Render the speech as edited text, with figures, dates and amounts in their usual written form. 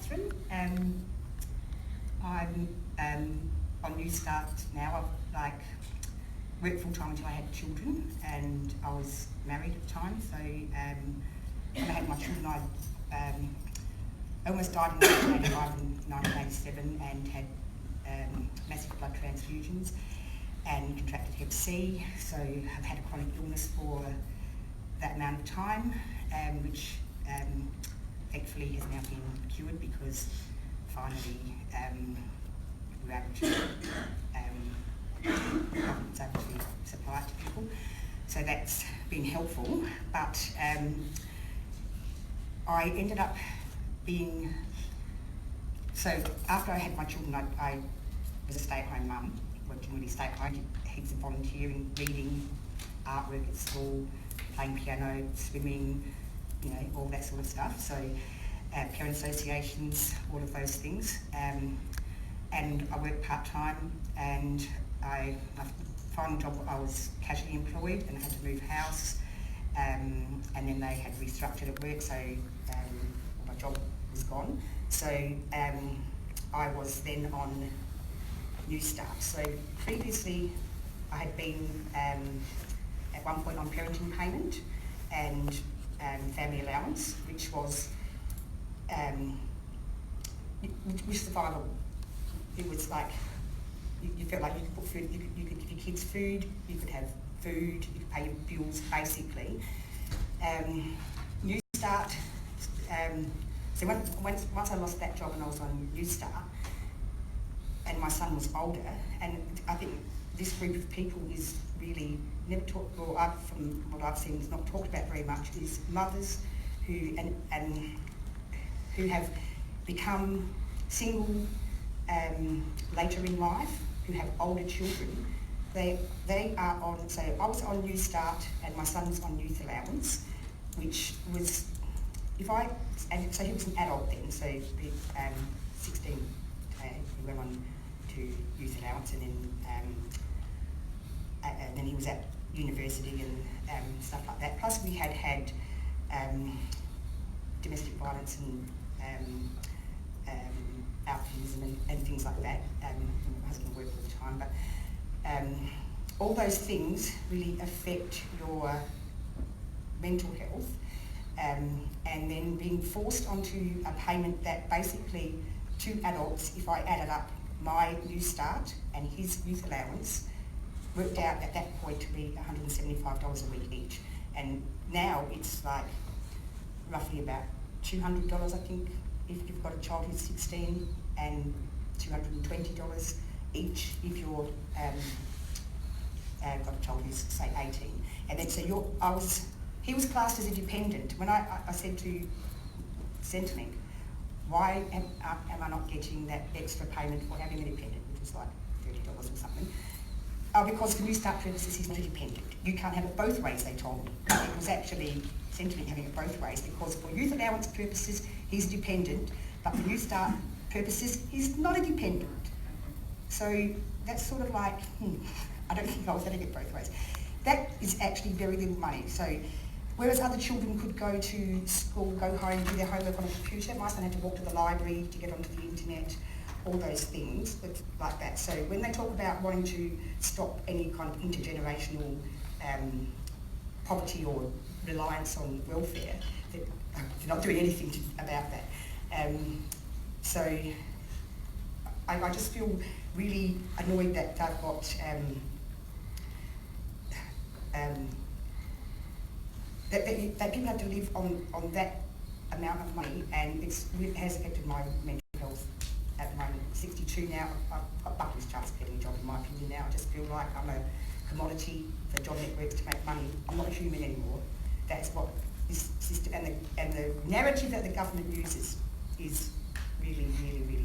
Catherine. I'm on Newstart now. I've worked full time until I had children, and I was married at the time. So when I had my children, I almost died in 1985 and 1987, and had massive blood transfusions and contracted Hep C. So I've had a chronic illness for that amount of time, which thankfully has now been cured, because finally we were able to government's able to supply it to people. So that's been helpful. But I ended up being, so after I had my children, I was a stay-at-home mum. Well, didn't really stay at home, did heaps of volunteering, reading, artwork at school, playing piano, swimming, you know, all that sort of stuff. So parent associations, all of those things. And I worked part-time, and my final job, I was casually employed and had to move house. And then they had restructured at work, so my job was gone. So I was then on Newstart. So previously I had been at one point on parenting payment and family allowance, which was survival. It was like you felt like you could put food, you could give your kids food, you could have food, you could pay your bills basically. Newstart. So once I lost that job and I was on Newstart, and my son was older, and I think this group of people is really never talked, or from what I've seen, is not talked about very much, is mothers who who have become single later in life, who have older children. They are on, so I was on Newstart and my son was on youth allowance, which was, and so he was an adult then, so 16, he went on to youth allowance, and then he was at university and stuff like that. Plus we had domestic violence and alcoholism and things like that. My husband worked all the time, but all those things really affect your mental health, and then being forced onto a payment that basically, two adults, if I added up my Newstart and his youth allowance, worked out at that point to be $175 a week each. And now it's like roughly about $200, I think, if you've got a child who's 16, and $220 each if you're got a child who's, say, 18. And then so he was classed as a dependent. When I said to Centrelink, why am I not getting that extra payment for having a dependent, which was like $30 or something? Because for Newstart purposes, he's not a dependent. You can't have it both ways, they told me. It was actually Centrelink having it both ways, because for youth allowance purposes, he's a dependent, but for Newstart purposes, he's not a dependent. So that's sort of like, I don't think I was going to get both ways. That is actually very little money. So whereas other children could go to school, go home, do their homework on a computer, my son had to walk to the library to get onto the internet, all those things like that. So when they talk about wanting to stop any kind of intergenerational poverty or reliance on welfare, they're not doing anything about that. So I just feel really annoyed that they've got that people have to live on that amount of money, and it has affected my mental health at the moment. 62 now, I've got Buckley's chance of getting a job, in my opinion now. I just feel like I'm a commodity for job networks to make money. I'm not a human anymore. That's what this system, and the narrative that the government uses is really, really, really